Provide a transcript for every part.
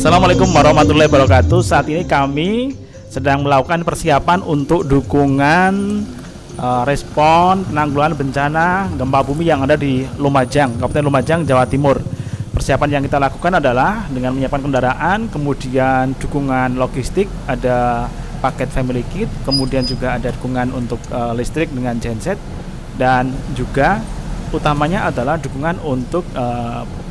Assalamualaikum warahmatullahi wabarakatuh. Saat ini kami sedang melakukan persiapan untuk dukungan respon penanggulangan bencana gempa bumi yang ada di Lumajang, Kabupaten Lumajang, Jawa Timur. Persiapan yang kita lakukan adalah dengan menyiapkan kendaraan, kemudian dukungan logistik, ada paket family kit, kemudian juga ada dukungan untuk listrik dengan genset, dan juga utamanya adalah dukungan untuk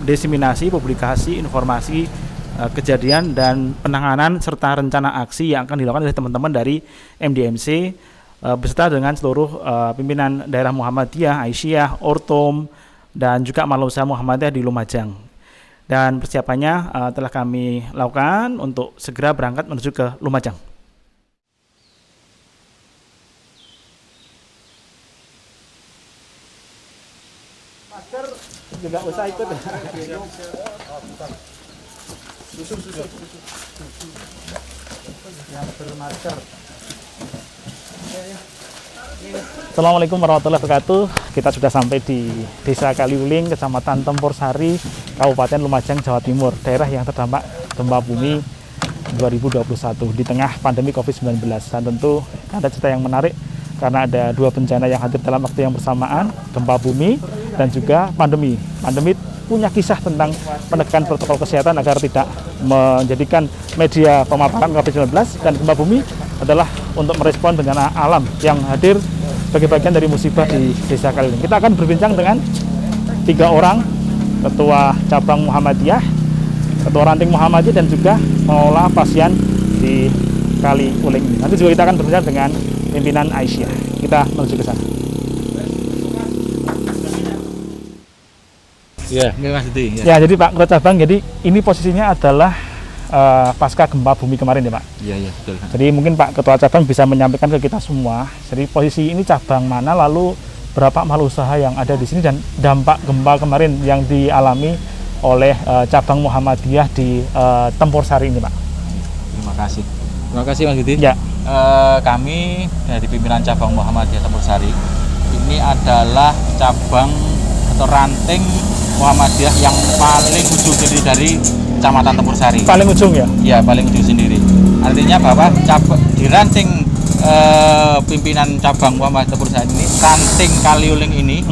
diseminasi, publikasi, informasi kejadian dan penanganan serta rencana aksi yang akan dilakukan oleh teman-teman dari MDMC beserta dengan seluruh pimpinan daerah Muhammadiyah, Aisyah, Ortom, dan juga Malusa Muhammadiyah di Lumajang. Dan persiapannya telah kami lakukan untuk segera berangkat menuju ke Lumajang. Masker juga usah ikut. Susu. Yang bermasker. Assalamualaikum warahmatullahi wabarakatuh. Kita sudah sampai di Desa Kaliuling, Kecamatan Tempur Sari, Kabupaten Lumajang, Jawa Timur, daerah yang terdampak gempa bumi 2021 di tengah pandemi COVID-19. Dan tentu ada cerita yang menarik karena ada dua bencana yang hadir dalam waktu yang bersamaan, gempa bumi dan juga pandemi. Pandemi punya kisah tentang penegakan protokol kesehatan agar tidak menjadikan media pemaparan COVID-19, dan gempa bumi adalah untuk merespon bencana alam yang hadir sebagai bagian dari musibah di Desa Kaliuling. Kita akan berbincang dengan 3 orang, Ketua Cabang Muhammadiyah, Ketua Ranting Muhammadiyah, dan juga pengelola pasien di Kaliuling. Nanti juga kita akan berbincang dengan pimpinan Aisyah. Kita menuju ke sana. Ya, Mas Didi. Ya, jadi Pak Ketua Cabang, jadi ini posisinya adalah pasca gempa bumi kemarin ya Pak? Iya, betul. Jadi mungkin Pak Ketua Cabang bisa menyampaikan ke kita semua, jadi posisi ini cabang mana, lalu berapa makhluk usaha yang ada di sini, dan dampak gempa kemarin yang dialami oleh cabang Muhammadiyah di Tempur Sari ini Pak. Terima kasih Mas Didi. Ya. Kami dari pimpinan cabang Muhammadiyah Tempur Sari, ini adalah cabang atau ranting Muhammadiyah yang paling ujung sendiri dari Kecamatan Tempur Sari. Paling ujung ya? Iya, paling ujung sendiri. Artinya bahwa di ranting pimpinan cabang Muhammadiyah Tempur Sari ini, ranting Kaliuling ini,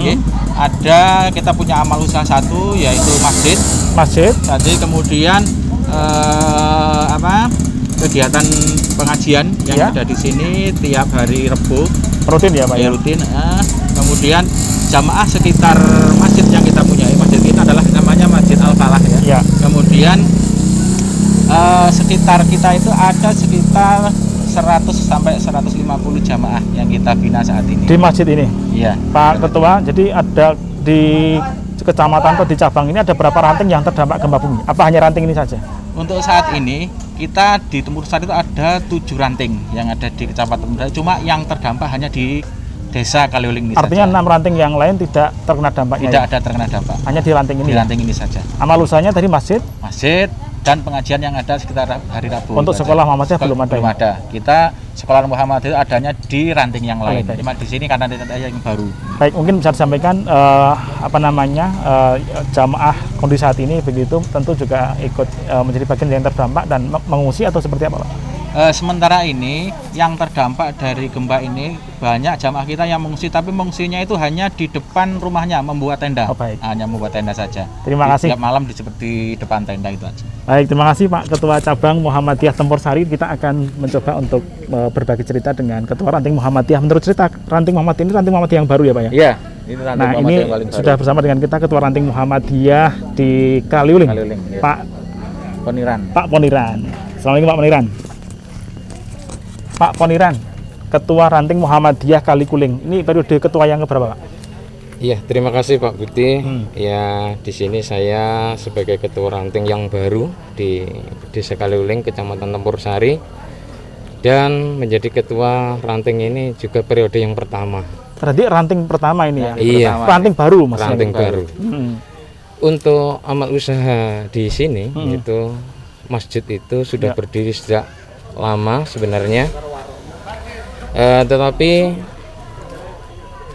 ada kita punya amal usaha satu, yaitu masjid. Jadi kemudian kegiatan pengajian yang ada di sini tiap hari Rebo. Rutin ya Pak? Ya, rutin. Kemudian jamaah sekitar masjid yang kita punya, masjid kita adalah namanya Masjid Al-Falah ya. Kemudian sekitar kita itu ada sekitar 100 sampai 150 jamaah yang kita bina saat ini di masjid ini. Iya. Pak Ketua, jadi ada di kecamatan atau di cabang ini ada berapa ranting yang terdampak gempa bumi? Apa hanya ranting ini saja? Untuk saat ini kita di Tempur Sari itu ada 7 ranting yang ada di Kecamatan Tempur Sari, cuma yang terdampak hanya di Desa Kaliuling ini. Artinya saja. 6 ranting yang lain tidak terkena dampaknya? Tidak ada terkena dampak. Hanya di ranting ini? Di ranting ini saja. Amal usahanya tadi masjid? Masjid dan pengajian yang ada sekitar hari Rabu. Untuk sekolah Muhammadiyah belum ada? Belum ada. Kita sekolah Muhammadiyah adanya di ranting yang lain. Cuma di sini karena ada yang baru. Baik, mungkin bisa disampaikan jamaah kondisi saat ini begitu tentu juga ikut menjadi bagian yang terdampak dan mengungsi atau seperti apa Pak? Sementara ini yang terdampak dari gempa ini banyak jamaah kita yang mengungsi, tapi mengungsinya itu hanya di depan rumahnya, membuat tenda. Hanya membuat tenda saja. Terima kasih. Tiap malam seperti depan tenda itu aja. Baik, terima kasih Pak Ketua Cabang Muhammadiyah Tempur Sari. Kita akan mencoba untuk berbagi cerita dengan Ketua Ranting Muhammadiyah. Menurut cerita Ranting Muhammadiyah ini Ranting Muhammadiyah yang baru ya Pak ya? Iya. Ini sudah bersama dengan kita Ketua Ranting Muhammadiyah di Kaliuling. Ya. Pak Poniran. Assalamualaikum Pak Poniran. Pak Poniran, Ketua Ranting Muhammadiyah Kaliuling. Ini periode ketua yang keberapa, Pak? Iya, terima kasih Pak Budi. Ya, di sini saya sebagai Ketua Ranting yang baru di Desa Kaliuling, Kecamatan Tempur Sari, dan menjadi Ketua Ranting ini juga periode yang pertama. Berarti ranting pertama ini ya? Iya. Ranting baru Mas. Ranting baru. Untuk amal usaha di sini itu masjid itu sudah berdiri sejak lama sebenarnya. Tetapi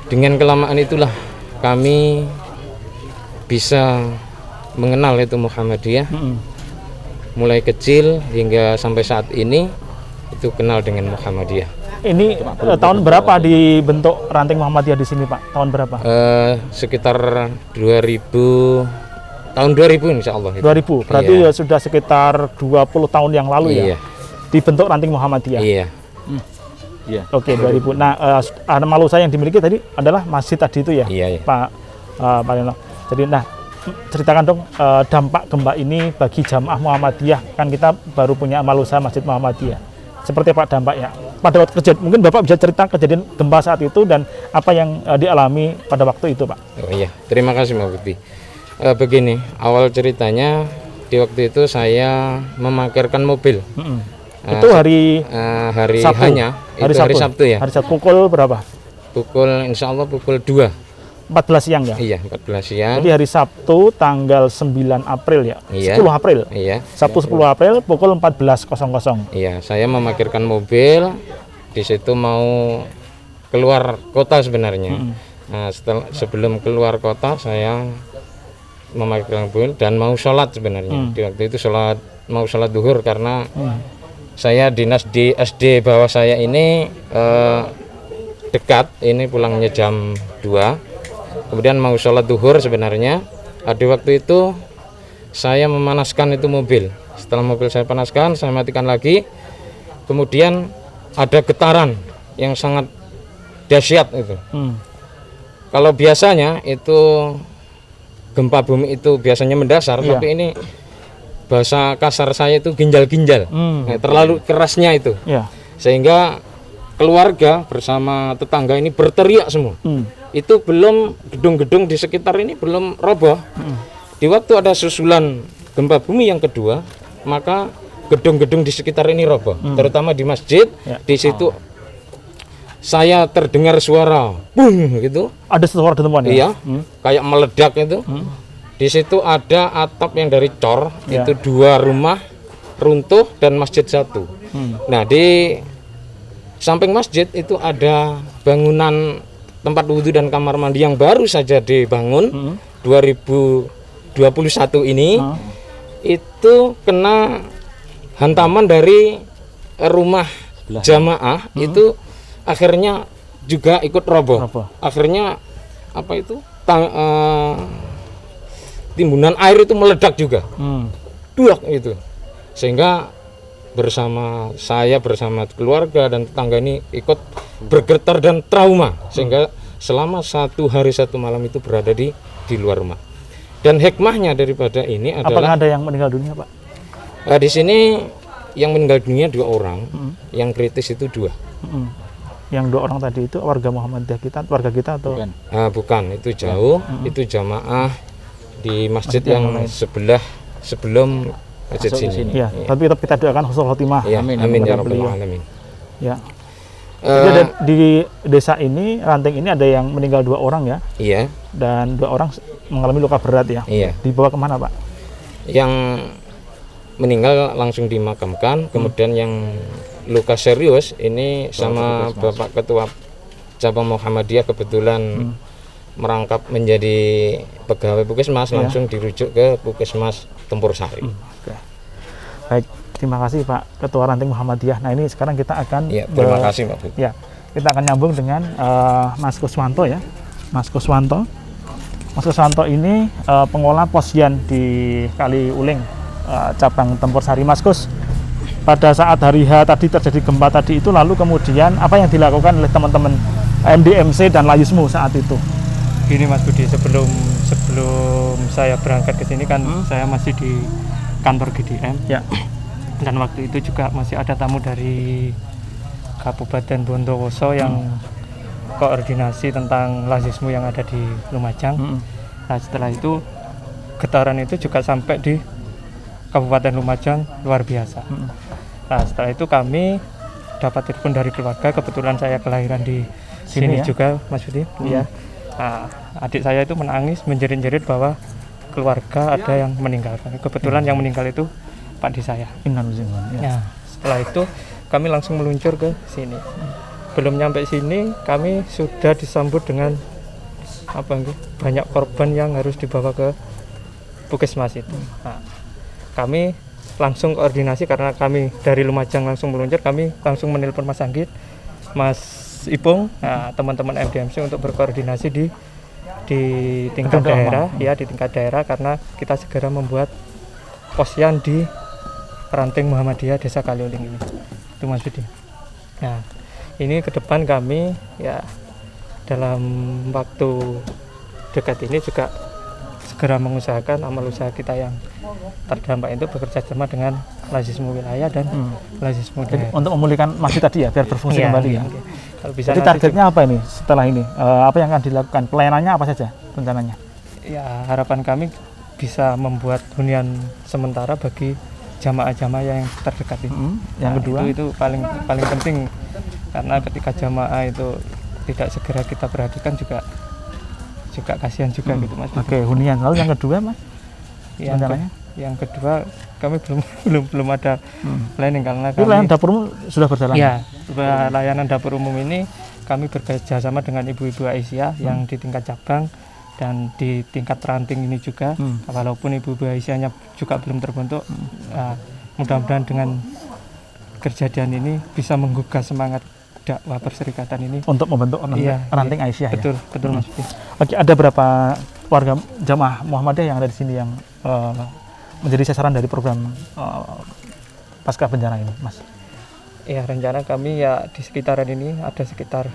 dengan kelamaan itulah kami bisa mengenal itu Muhammadiyah mulai kecil hingga sampai saat ini itu kenal dengan Muhammadiyah. Ini tahun berapa dibentuk ranting Muhammadiyah di sini, Pak? Tahun berapa? Sekitar 2000, tahun 2000 insya Allah. 2000, berarti ya sudah sekitar 20 tahun yang lalu ya? Dibentuk ranting Muhammadiyah? Iya. Oke, 2000. Nah, Malusa yang dimiliki tadi adalah masjid tadi itu ya? Iya. Pak Leno. Jadi, nah, ceritakan dong dampak gempa ini bagi jamaah Muhammadiyah. Kan kita baru punya Malusa Masjid Muhammadiyah. Seperti apa dampaknya? Pada waktu kejadian, mungkin Bapak bisa cerita kejadian gempa saat itu dan apa yang dialami pada waktu itu, Pak. Oh iya, terima kasih Mbak Putih. Begini, awal ceritanya di waktu itu saya memarkirkan mobil. Itu hari Sabtu. hanya Hari itu Sabtu. hari Sabtu ya. Hari Sabtu pukul berapa? Insya Allah pukul 2. 14 siang ya? Iya, 14 siang. Jadi hari Sabtu tanggal 9 April ya? Iya. 10 April? Iya. Sabtu 10 April pukul 14.00. Iya, saya memarkirkan mobil di situ mau keluar kota sebenarnya. Nah, sebelum keluar kota saya memarkirkan mobil dan mau sholat sebenarnya. Di waktu itu mau sholat duhur karena saya dinas di SD bawah saya ini dekat, ini pulangnya jam 2. Kemudian mau sholat duhur sebenarnya. Di waktu itu saya memanaskan itu mobil. Setelah mobil saya panaskan, saya matikan lagi. Kemudian ada getaran yang sangat dahsyat itu. Kalau biasanya itu gempa bumi itu biasanya mendasar, tapi ini bahasa kasar saya itu ginjal-ginjal. Nah, terlalu kerasnya itu. Sehingga keluarga bersama tetangga ini berteriak semua. Itu belum gedung-gedung di sekitar ini belum roboh. Di waktu ada susulan gempa bumi yang kedua, maka gedung-gedung di sekitar ini roboh, terutama di masjid. Di situ saya terdengar suara bung gitu. Ada suara dentuman ya? Iya, kayak meledak itu. Di situ ada atap yang dari cor, itu 2 rumah runtuh dan masjid 1. Nah, di samping masjid itu ada bangunan tempat wudhu dan kamar mandi yang baru saja dibangun 2021 ini. Itu kena hantaman dari rumah jamaah. Itu akhirnya juga ikut roboh. Akhirnya apa itu timbunan air itu meledak juga. Duak itu. Sehingga saya bersama keluarga dan tetangga ini ikut bergetar dan trauma, sehingga selama 1 hari 1 malam itu berada di luar rumah. Dan hikmahnya daripada ini adalah, apakah ada yang meninggal dunia, Pak? Di sini yang meninggal dunia 2 orang, yang kritis itu 2. Yang 2 orang tadi itu warga Muhammadiyah kita, warga kita atau? Bukan, itu jauh, itu jamaah di masjid yang sebelah sebelum masjid sini. Ya, tapi tetap kita doakan husnul khotimah. Ya, amin ya rabbal alamin. Ya. Jadi di desa ini, ranting ini ada yang meninggal 2 orang ya? Iya. Dan 2 orang mengalami luka berat ya? Iya. Dibawa kemana, Pak? Yang meninggal langsung dimakamkan, kemudian yang luka serius ini sama Bapak Ketua Cabang Muhammadiyah kebetulan merangkap menjadi pegawai Puskesmas, langsung dirujuk ke Puskesmas Tempur Sari. Baik, terima kasih Pak Ketua Ranting Muhammadiyah. Nah, ini sekarang kita akan terima kasih Pak. Ya, kita akan nyambung dengan Mas Kuswanto ya. Mas Kuswanto ini pengelola posyan di Kaliuling, cabang Tempur Sari. Mas Kus, pada saat hari H tadi terjadi gempa tadi itu, lalu kemudian apa yang dilakukan oleh teman-teman MDMC dan Layusmu saat itu? Gini Mas Budi, sebelum saya berangkat ke sini kan saya masih di kantor GDM. Ya. Dan waktu itu juga masih ada tamu dari Kabupaten Bondowoso yang koordinasi tentang Layusmu yang ada di Lumajang. Nah, setelah itu getaran itu juga sampai di Kabupaten Lumajang, luar biasa. Nah, setelah itu kami dapat telepon dari keluarga, kebetulan saya kelahiran di sini ya? Juga Mas Budi. Iya. Nah, adik saya itu menangis, menjerit-jerit bahwa keluarga ada yang meninggal. Kebetulan yang meninggal itu Pak di saya. Nah, setelah itu kami langsung meluncur ke sini. Belum nyampe sini, kami sudah disambut dengan banyak korban yang harus dibawa ke Puskesmas itu. Nah, kami langsung koordinasi karena kami dari Lumajang langsung meluncur, kami langsung menelpon Mas Anggit, Mas Ipung, teman-teman MDMC untuk berkoordinasi di tingkat daerah ya, di tingkat daerah karena kita segera membuat posyan di ranting Muhammadiyah Desa Kaliuling ini. Itu Mas Budi. Nah, ini ke depan kami ya dalam waktu dekat ini juga segera mengusahakan amal usaha kita yang terdampak itu bekerja sama dengan Lazismu wilayah dan Lazismu daerah. Untuk memulihkan masjid tadi ya, biar berfungsi kembali ya. Okay. Kalau bisa jadi targetnya apa ini setelah ini? Apa yang akan dilakukan? Pelayanannya apa saja rencananya? Ya, harapan kami bisa membuat hunian sementara bagi jamaah-jamaah yang terdekat ini. Yang kedua itu paling penting karena ketika jamaah itu tidak segera kita perhatikan juga kasihan juga gitu Mas. Oke, hunian. Lalu yang kedua Mas? Yang kedua kami belum ada planning karena kami layanan dapur umum sudah berjalan. Ya, layanan dapur umum ini kami bekerja sama dengan ibu-ibu Aisyah yang di tingkat cabang dan di tingkat ranting ini juga. Walaupun ibu-ibu Aisyahnya juga belum terbentuk, mudah-mudahan dengan kejadian ini bisa menggugah semangat dakwah perserikatan ini untuk membentuk ranting Aisyah. Betul, ya? Betul Mas. Oke, ada berapa warga jamaah Muhammadiyah yang ada di sini yang menjadi sasaran dari program pasca bencana ini, Mas? Ya, rencana kami ya di sekitaran ini ada sekitar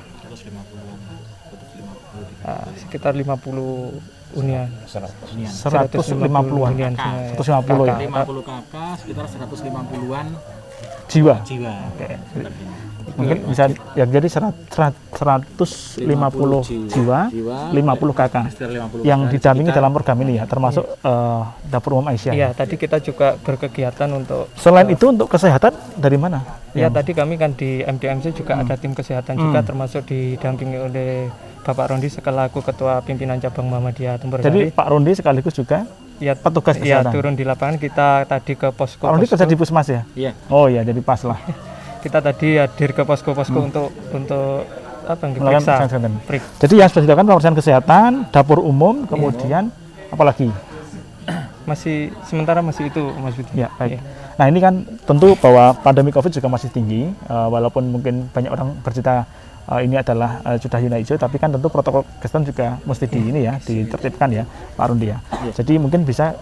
50 hunian. 150-an. hunian. 150 ya. 50 kakak, sekitar 150-an jiwa. Oke. Mungkin bisa ya jadi 150 jiwa, 50 kakak yang didampingi dalam program ini ya, termasuk dapur umum Aisyah. Iya, tadi kita juga berkegiatan untuk. Selain itu untuk kesehatan dari mana? Ya, tadi kami kan di MDMC juga ada tim kesehatan juga, termasuk didampingi oleh Bapak Rondi selaku Ketua Pimpinan Cabang Muhammadiyah Tempur Sari. Jadi Pak Rondi sekaligus juga petugas kesehatan. Iya, turun di lapangan. Kita tadi ke posko. Pak Rondi kerja di Pusmas ya? Iya. Oh iya, jadi pas lah. Kita tadi hadir ke posko-posko untuk apa yang diperiksa. Jadi yang sudah dilakukan pemeriksaan kesehatan, dapur umum, kemudian apalagi? Sementara masih itu Mas Budi. Ya, baik. Nah, ini kan tentu bahwa pandemi Covid juga masih tinggi, walaupun mungkin banyak orang bercerita ini adalah sudah zona hijau, tapi kan tentu protokol kesehatan juga mesti ditertibkan ya, Pak Rondi ya. Jadi mungkin bisa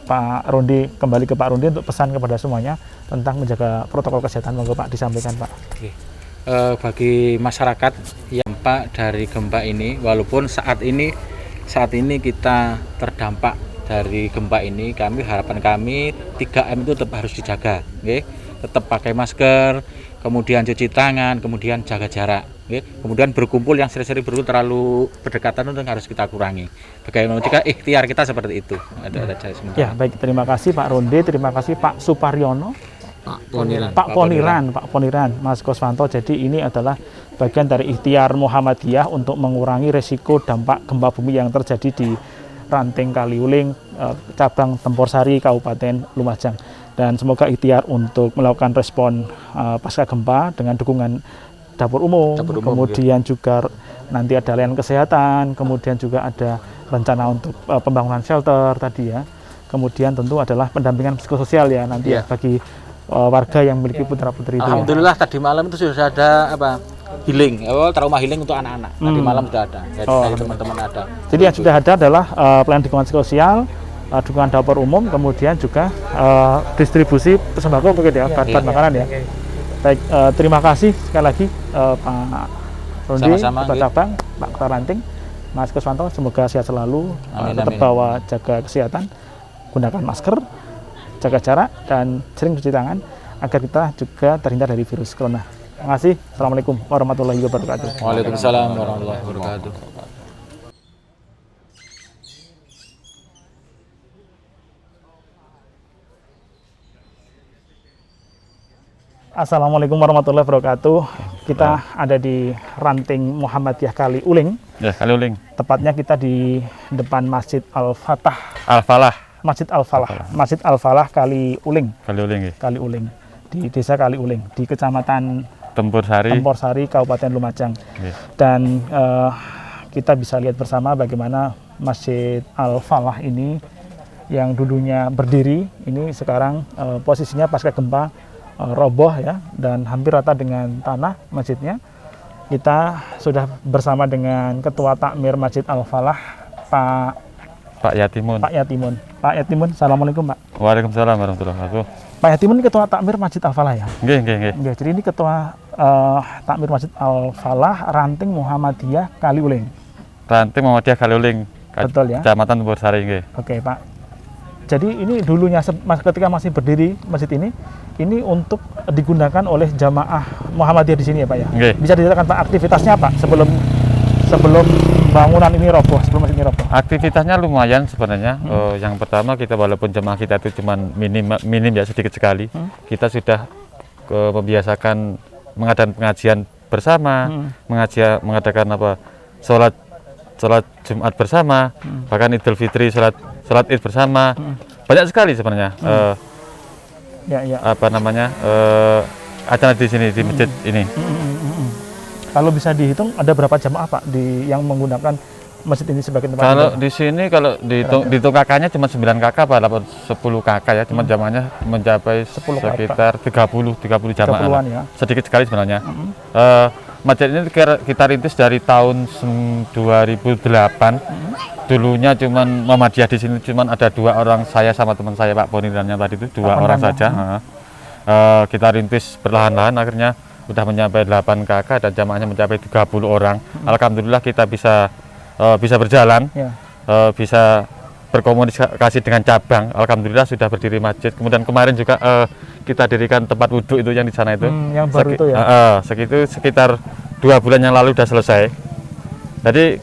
Pak Rondi kembali ke Pak Rondi untuk pesan kepada semuanya tentang menjaga protokol kesehatan. Monggo Pak disampaikan Pak. Oke. Bagi masyarakat yang dampak dari gempa ini, walaupun saat ini kita terdampak dari gempa ini, harapan kami 3M itu tetap harus dijaga, okay? Tetap pakai masker, kemudian cuci tangan, kemudian jaga jarak, okay? Kemudian berkumpul yang sering-sering terlalu berdekatan itu harus kita kurangi. Bagaimana jika ikhtiar kita seperti itu? Ya, baik, terima kasih Pak Rondi, terima kasih Pak Suparyono, Pak Poniran, Mas Koswanto. Jadi ini adalah bagian dari ikhtiar Muhammadiyah untuk mengurangi resiko dampak gempa bumi yang terjadi di Ranting Kaliuling, cabang Tempur Sari, Kabupaten Lumajang. Dan semoga ikhtiar untuk melakukan respon pasca gempa dengan dukungan dapur umum, kemudian juga nanti ada layanan kesehatan, kemudian juga ada rencana untuk pembangunan shelter tadi ya. Kemudian tentu adalah pendampingan psikososial ya nanti ya bagi warga yang memiliki putra-putri itu. Alhamdulillah ya. Tadi malam itu sudah ada healing, trauma healing untuk anak-anak. Tadi malam sudah ada, dari teman-teman ada. Jadi yang sudah ada adalah pelayanan dukungan psikososial, dukungan dapur umum, kemudian juga distribusi sembako begitu ya, bahan makanan ya. Baik, terima kasih sekali lagi Pak Rondi, Ketua Cabang, Pak Ketua Ranting, Mas Koswanto, semoga sehat selalu, tetap bawa jaga kesehatan, gunakan masker, jaga jarak, dan sering cuci tangan agar kita juga terhindar dari virus corona. Terima kasih. Assalamualaikum warahmatullahi wabarakatuh. Waalaikumsalam warahmatullahi wabarakatuh. Assalamualaikum warahmatullahi wabarakatuh. Kita ada di Ranting Muhammadiyah Kaliuling. Ya, Kaliuling. Tepatnya kita di depan Masjid Al-Fatah. Masjid Al-Falah Kaliuling. Kaliuling. Di Desa Kaliuling, di Kecamatan Tempur Sari, Kabupaten Lumajang. Dan kita bisa lihat bersama bagaimana Masjid Al-Falah ini yang dulunya berdiri, ini sekarang posisinya pasca gempa roboh ya, dan hampir rata dengan tanah masjidnya. Kita sudah bersama dengan Ketua Takmir Masjid Al-Falah, Pak Yatimun. Pak Yatimun, assalamualaikum Pak. Waalaikumsalam warahmatullahi wabarakatuh. Pak Yatimun ini Ketua Takmir Masjid Al-Falah ya? Nggih. Jadi ini Ketua Takmir Masjid Al-Falah Ranting Muhammadiyah Kaliuling. Ranting Muhammadiyah Kaliuling. Betul ya? Kecamatan Tempursari nggih. Oke Pak. Jadi ini dulunya ketika masih berdiri masjid ini untuk digunakan oleh jamaah Muhammadiyah di sini ya Pak ya? Nggih. Bisa diceritakan Pak aktivitasnya Pak sebelum bangunan ini roboh, sebelum masjid ini roboh? Aktivitasnya lumayan sebenarnya. Yang pertama kita walaupun jemaah kita itu cuma minim ya, sedikit sekali. Kita sudah membiasakan mengadakan pengajian bersama, mengadakan sholat Jumat bersama, bahkan Idul Fitri sholat Id bersama. Banyak sekali sebenarnya acara di sini di masjid ini. Kalau bisa dihitung ada berapa jamaah Pak yang menggunakan masjid ini sebagai tempat kalau ibadah? di sini kalau dihitung kakaknya cuma 9 kakak apa 10 kakak ya, cuma jamaahnya mencapai 10 sekitar 30 jamaah ya. Sedikit sekali sebenarnya. Masjid ini kita rintis dari tahun 2008. Dulunya cuman Muhammadiyah di sini cuman ada 2 orang, saya sama teman saya Pak Boni dan yang tadi itu 2 orang saja. Kita rintis perlahan-lahan, akhirnya udah mencapai 8 kakak dan jamaahnya mencapai 30 orang. Alhamdulillah kita bisa berjalan, bisa berkomunikasi dengan cabang. Alhamdulillah sudah berdiri masjid. Kemudian kemarin juga kita dirikan tempat wudhu itu yang di sana itu. Yang baru itu ya? Sekitar 2 bulan yang lalu sudah selesai. Jadi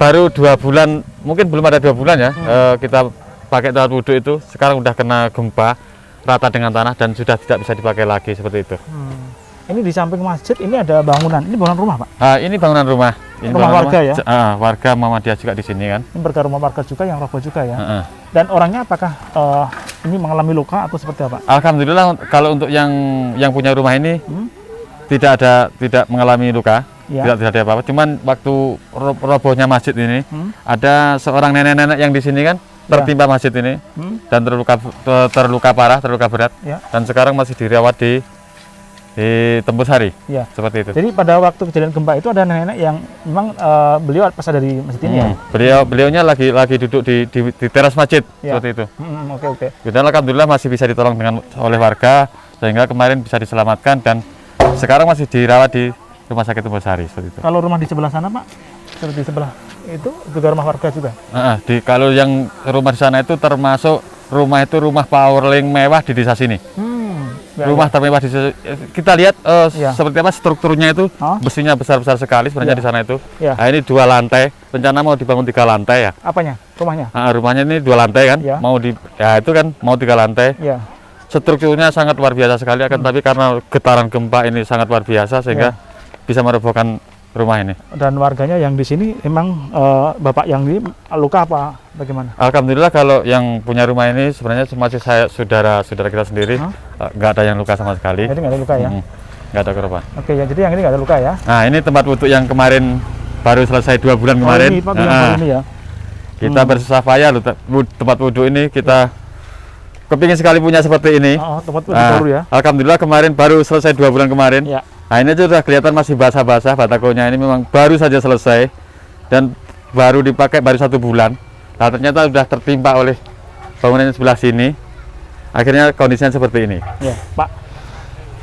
baru 2 bulan, mungkin belum ada 2 bulan ya, kita pakai tempat wudhu itu. Sekarang udah kena gempa, rata dengan tanah dan sudah tidak bisa dipakai lagi seperti itu. Ini di samping masjid ini ada bangunan. Ini bangunan rumah Pak? Ini bangunan rumah. Ini rumah warga ya? Warga Muhammadiyah juga di sini kan. Ini warga rumah warga juga yang roboh juga ya. Dan orangnya apakah ini mengalami luka atau seperti apa? Alhamdulillah kalau untuk yang punya rumah ini tidak mengalami luka, tidak ada apa-apa. Cuman waktu robohnya masjid ini ada seorang nenek-nenek yang di sini kan tertimpa masjid ini dan terluka parah, terluka berat, dan sekarang masih dirawat di Tempursari, seperti itu. Jadi pada waktu kejadian gempa itu ada nenek yang memang beliau pas ada di masjid ini ya? Beliaunya lagi duduk di teras masjid, seperti itu. Oke. Dan alhamdulillah masih bisa ditolong oleh warga, sehingga kemarin bisa diselamatkan dan sekarang masih dirawat di Rumah Sakit Tempursari, seperti itu. Kalau rumah di sebelah sana Pak, seperti sebelah itu juga rumah warga juga? Kalau yang rumah di sana itu termasuk rumah powerling mewah di desa sini. Rumah termewah di desa. Kita lihat seperti apa strukturnya itu, besinya besar-besar sekali sebenarnya di sana itu. Nah, ini 2 lantai, rencana mau dibangun 3 lantai ya. Apanya? Rumahnya? Rumahnya ini 2 lantai kan, itu kan mau 3 lantai. Strukturnya sangat luar biasa sekali, tapi karena getaran gempa ini sangat luar biasa sehingga bisa merobohkan rumah ini. Dan warganya yang di sini emang Bapak yang ini luka apa bagaimana? Alhamdulillah kalau yang punya rumah ini sebenarnya masih saudara kita sendiri, nggak ada yang luka sama sekali. Jadi nggak ada luka ya? Nggak ada korban. Oke ya, jadi yang ini nggak ada luka ya? Nah ini tempat wudhu yang kemarin baru selesai 2 bulan kemarin. Ini, Pak, yang ini ya? Kita bersusah payah loh, tempat wudhu ini kita kepingin sekali punya seperti ini. Tempat wudhu baru ya? Alhamdulillah kemarin baru selesai 2 bulan kemarin. Nah ini sudah kelihatan masih basah-basah, batakonya ini memang baru saja selesai dan baru dipakai baru 1 bulan. Nah ternyata sudah tertimpa oleh bangunan sebelah sini, akhirnya kondisinya seperti ini. Ya Pak,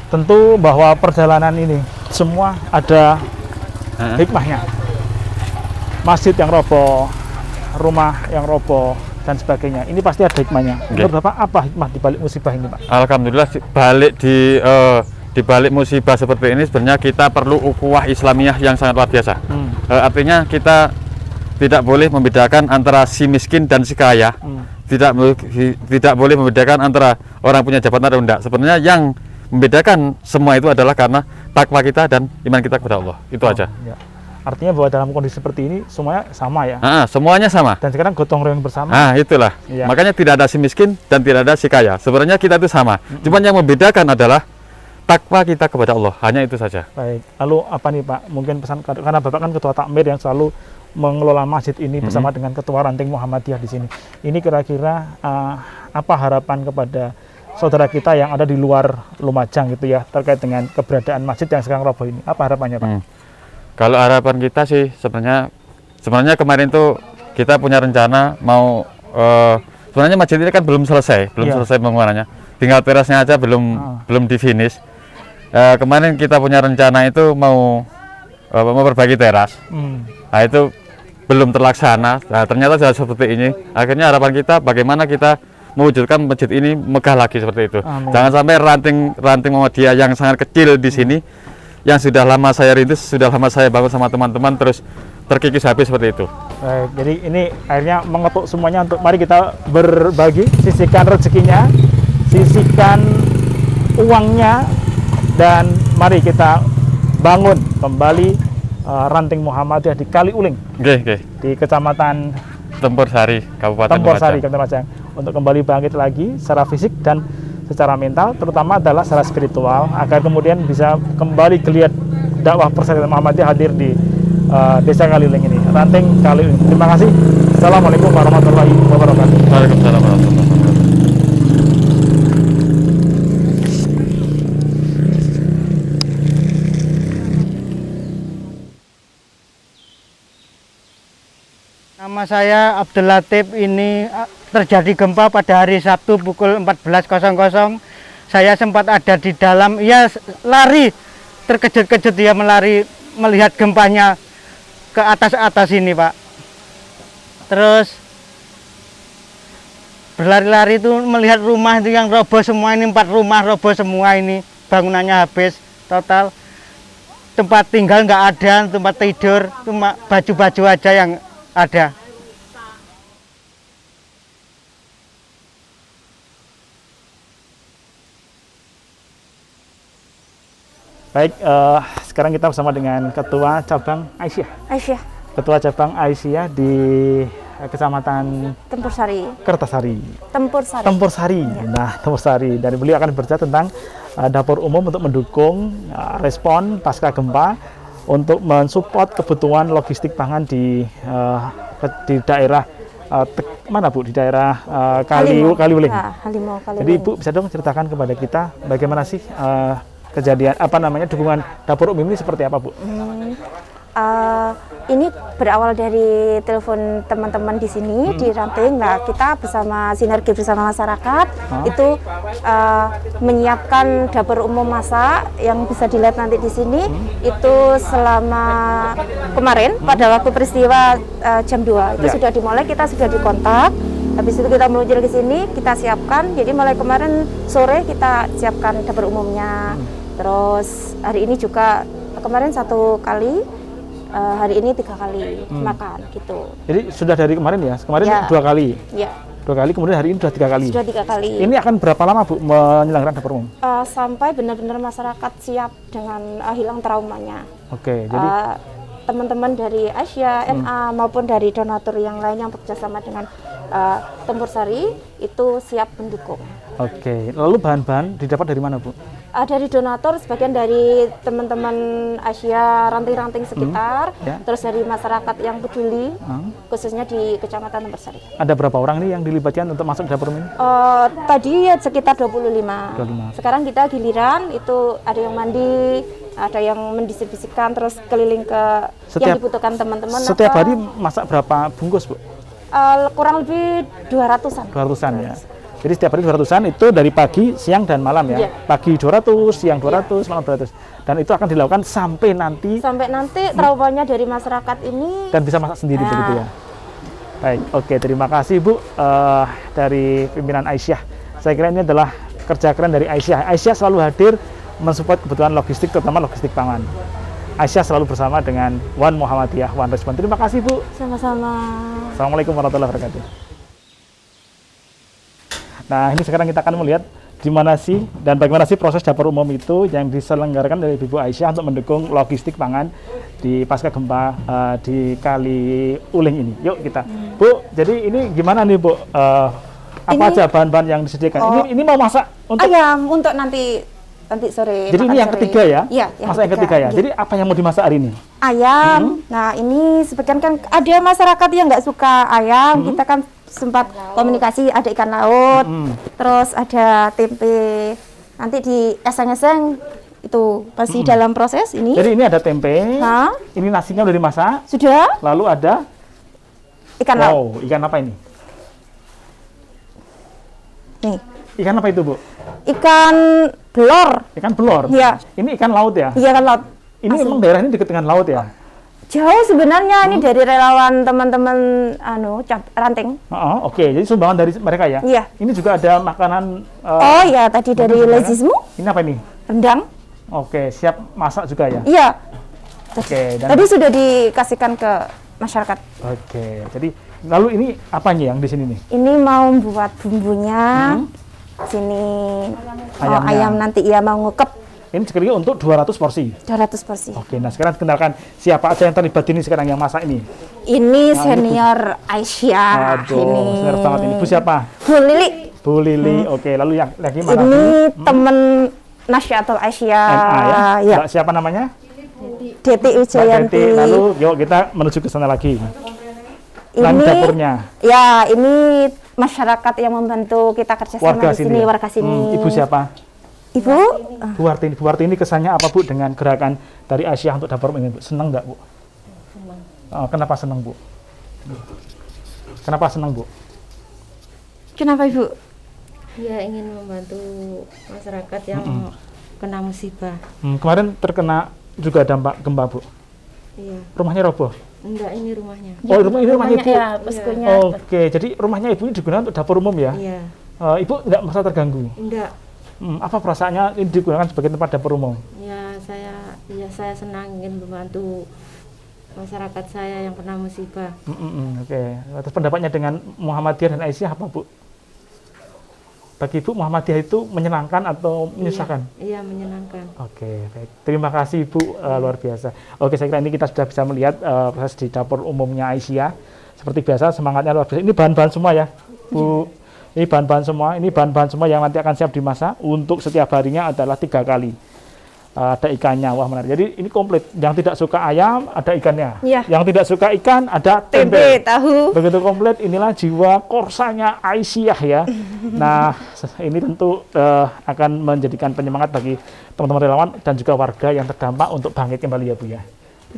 tentu bahwa perjalanan ini semua ada hikmahnya. Masjid yang roboh, rumah yang roboh dan sebagainya, ini pasti ada hikmahnya. Menurut Bapak apa hikmah di balik musibah ini Pak? Alhamdulillah di balik musibah seperti ini sebenarnya kita perlu ukhuwah Islamiyah yang sangat luar biasa. Artinya kita tidak boleh membedakan antara si miskin dan si kaya. Tidak boleh membedakan antara orang punya jabatan atau tidak. Sebenarnya yang membedakan semua itu adalah karena takwa kita dan iman kita kepada Allah. Itu aja. Artinya bahwa dalam kondisi seperti ini semuanya sama ya? Semuanya sama. Dan sekarang gotong royong bersama. Itulah. Makanya tidak ada si miskin dan tidak ada si kaya. Sebenarnya kita itu sama. Cuman yang membedakan adalah takwa kita kepada Allah, hanya itu saja. Baik, lalu apa nih Pak, mungkin pesan, karena Bapak kan Ketua Takmir yang selalu mengelola masjid ini bersama dengan Ketua Ranting Muhammadiyah di sini. Ini kira-kira apa harapan kepada saudara kita yang ada di luar Lumajang gitu ya, terkait dengan keberadaan masjid yang sekarang roboh ini? Apa harapannya, Pak? Kalau harapan kita sih sebenarnya kemarin tuh kita punya rencana mau sebenarnya masjid ini kan belum selesai pembangunannya. Tinggal terasnya aja belum di finish. Kemarin kita punya rencana itu mau memperbaiki teras. Nah, itu belum terlaksana. Nah, ternyata sudah seperti ini. Akhirnya harapan kita bagaimana kita mewujudkan masjid ini megah lagi seperti itu. Amin. Jangan sampai ranting Muhammadiyah yang sangat kecil di sini yang sudah lama saya rintis, sudah lama saya bangun sama teman-teman terus terkikis habis seperti itu. Baik, jadi ini akhirnya mengetuk semuanya untuk mari kita berbagi, sisihkan rezekinya, sisihkan uangnya, dan mari kita bangun kembali Ranting Muhammadiyah di Kali Uling, di Kecamatan Tempur Sari, Kabupaten Lumajang, untuk kembali bangkit lagi secara fisik dan secara mental, terutama adalah secara spiritual, agar kemudian bisa kembali geliat dakwah Persatuan Muhammadiyah hadir di Desa Kali Uling ini, Ranting Kali Uling. Terima kasih. Assalamualaikum warahmatullahi wabarakatuh. Waalaikumsalam warahmatullahi wabarakatuh. Nama saya Abdul Latif. Ini terjadi gempa pada hari Sabtu pukul 14.00. Saya sempat ada di dalam, ya lari, terkejut-kejut dia melari melihat gempanya ke atas ini, Pak. Terus berlari-lari itu melihat rumah itu yang roboh semua ini, 4 rumah roboh semua ini, bangunannya habis total. Tempat tinggal nggak ada, tempat tidur cuma baju-baju aja yang ada. Baik, sekarang kita bersama dengan Ketua Cabang Aisyah. Ketua Cabang Aisyah di Kecamatan Tempur Sari. Kertasari. Tempur Sari. Ya. Nah, Tempur Sari. Dari beliau akan berbicara tentang dapur umum untuk mendukung respon pasca gempa untuk mensupport kebutuhan logistik pangan di daerah mana Bu? Di daerah Kali Uling. Ya, Halimo, Kali Jadi Uling. Ibu bisa dong ceritakan kepada kita bagaimana sih kejadian dukungan dapur umum ini seperti apa, Bu? Ini berawal dari telepon teman-teman di sini di Ranting. Nah, kita bersama sinergi bersama masyarakat itu menyiapkan dapur umum masak yang bisa dilihat nanti di sini. Itu selama kemarin pada waktu peristiwa jam 2 itu sudah dimulai, kita sudah dikontak. Habis itu kita meluncur ke sini, kita siapkan. Jadi mulai kemarin sore kita siapkan dapur umumnya. Terus hari ini juga kemarin 1 kali, hari ini 3 kali makan gitu. Jadi sudah dari kemarin ya? Kemarin 2 kali? Iya. 2 kali, kemudian hari ini sudah 3 kali? Sudah 3 kali. Ini akan berapa lama Bu menyelenggarakan dapur umum? Sampai benar-benar masyarakat siap dengan hilang traumanya. Oke, jadi teman-teman dari Asia, NA maupun dari donatur yang lain yang bekerjasama dengan Tempur Sari itu siap mendukung. Oke, lalu bahan-bahan didapat dari mana Bu? Dari donatur, sebagian dari teman-teman Asia, ranting-ranting sekitar, terus dari masyarakat yang peduli, khususnya di Kecamatan Tempur Sari. Ada berapa orang nih yang dilibatkan untuk masuk dapur umum ini? Tadi sekitar 25. Sekarang kita giliran, itu ada yang mandi, ada yang mendistribusikan, terus keliling ke yang dibutuhkan teman-teman. Setiap hari masak berapa bungkus Bu? Kurang lebih 200-an. 200-an ya. Jadi setiap hari 200-an itu dari pagi, siang, dan malam ya. Pagi 200, siang 200, malam 200. Dan itu akan dilakukan sampai nanti traumanya dari masyarakat ini. Dan bisa masak sendiri begitu ya. Baik, oke, terima kasih Bu dari pimpinan Aisyah. Saya kira ini adalah kerja keren dari Aisyah. Aisyah selalu hadir mensupport kebutuhan logistik, terutama logistik pangan. Aisyah selalu bersama dengan One Muhammadiyah, One Respon. Terima kasih Bu. Sama-sama. Assalamualaikum warahmatullahi wabarakatuh. Nah, ini sekarang kita akan melihat di mana sih dan bagaimana sih proses dapur umum itu yang diselenggarakan dari Ibu Aisyah untuk mendukung logistik pangan di pasca gempa di Kali Uling ini. Yuk kita, Bu. Jadi ini gimana nih Bu? Apa aja bahan-bahan yang disediakan? Ini mau masak untuk ayam untuk nanti sore. Jadi ini yang ketiga ya? Iya, masak yang ketiga ya. Jadi apa yang mau dimasak hari ini? ayam. Nah, ini sebagian kan ada masyarakat yang nggak suka ayam. Kita kan sempat komunikasi, ada ikan laut, terus ada tempe. Nanti di eseng-eseng itu masih dalam proses ini. Jadi ini ada tempe. Ini nasinya udah dimasak. Sudah. Lalu ada ikan laut. Ikan apa ini? Nih. Ikan apa itu, Bu? Ikan belor. Ikan belor? Iya. Ini ikan laut ya? Iya, ikan laut. Ini memang daerah ini dekat dengan laut ya? Jauh sebenarnya, ini dari relawan teman-teman ranting. Oke. Jadi sumbangan dari mereka ya? Iya. Ini juga ada makanan. Oh iya, tadi dari Lezismu. Ini apa ini? Rendang. Oke, siap masak juga ya? Iya. Oke. Tadi sudah dikasihkan ke masyarakat. Oke. Jadi lalu ini apanya yang di sini nih? Ini mau buat bumbunya. Sini ayam nanti mau ngekep. Ini sekali untuk 200 porsi. 200 porsi. Oke, nah sekarang kenalkan siapa aja yang terlibat ini sekarang yang masak ini. Ini senior Aisyah. Aduh, ini senior banget ini. Bu siapa? Bu Lili. Bu Lili. Oke, lalu yang lagi mana? Ini teman Nasyatul Aisyah. NA ya? Ya. Siapa namanya? Deti Wijayanti. Lalu yuk kita menuju ke sana lagi. Ini dapurnya. Ya, ini masyarakat yang membantu kita kerjasama di sini, warga sini. Ibu siapa? Ibu? Bu Wartini. Bu Wartini kesannya apa, Bu, dengan gerakan dari Aisyah untuk dapur ini, Bu? Senang nggak, Bu? Senang. Kenapa senang, Bu? Kenapa senang, Bu? Kenapa, Ibu? Ya, ingin membantu masyarakat yang kena musibah. Kemarin terkena juga dampak gempa, Bu? Iya. Rumahnya roboh? Enggak, ini rumahnya. Oh, rumahnya Ibu? Ya, poskonya. Oke, jadi rumahnya Ibu ini digunakan untuk dapur umum ya? Iya. Ibu nggak merasa terganggu? Enggak. Apa perasaannya ini digunakan sebagai tempat dapur umum? Ya, saya senang ingin membantu masyarakat saya yang kena musibah. Oke. Atas pendapatnya dengan Muhammadiyah dan Aisyah apa, Bu? Bagi Ibu, Muhammadiyah itu menyenangkan atau menyusahkan? Iya, menyenangkan. Oke, baik. Terima kasih, Bu. Luar biasa. Oke, saya kira ini kita sudah bisa melihat proses di dapur umumnya Aisyah. Seperti biasa, semangatnya luar biasa. Ini bahan-bahan semua ya, Bu. Ini bahan-bahan semua. Ini bahan-bahan semua yang nanti akan siap dimasak. Untuk setiap harinya adalah 3 kali. Ada ikannya, wah menarik. Jadi ini komplit. Yang tidak suka ayam, ada ikannya. Ya. Yang tidak suka ikan, ada Tempe, tahu. Begitu komplit, inilah jiwa korsanya Aisyah ya. Nah, ini tentu akan menjadikan penyemangat bagi teman-teman relawan dan juga warga yang terdampak untuk bangkit kembali ya, Bu ya.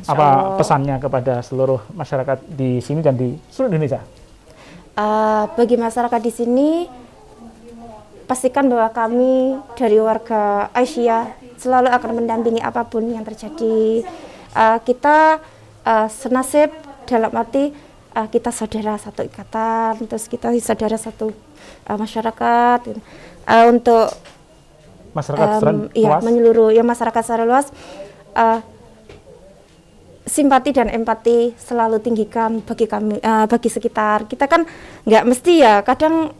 Apa pesannya kepada seluruh masyarakat di sini dan di seluruh Indonesia? Bagi masyarakat di sini, pastikan bahwa kami dari warga Aisyah selalu akan mendampingi apapun yang terjadi. Kita senasib dalam arti kita saudara satu ikatan, terus kita saudara satu masyarakat. Untuk Masyarakat secara luas? menyeluruh ya, masyarakat secara luas, simpati dan empati selalu tinggikan bagi kami, bagi sekitar. Kita kan nggak mesti ya, kadang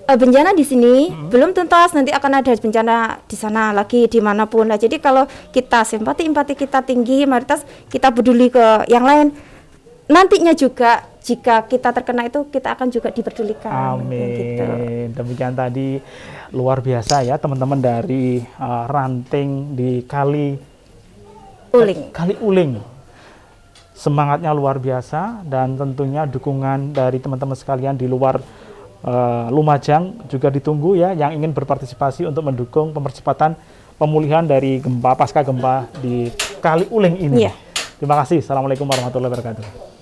bencana di sini belum tuntas, nanti akan ada bencana di sana lagi dimanapun. Nah, jadi kalau kita simpati empati kita tinggi, mayoritas kita peduli ke yang lain, nantinya juga jika kita terkena itu kita akan juga dipedulikan. Amin. Gitu. Demikian tadi luar biasa ya teman-teman dari ranting di Kali Uling. Semangatnya luar biasa dan tentunya dukungan dari teman-teman sekalian di luar Lumajang juga ditunggu ya, yang ingin berpartisipasi untuk mendukung percepatan pemulihan dari gempa pasca gempa di Kali Uling ini. Iya. Terima kasih. Assalamualaikum warahmatullahi wabarakatuh.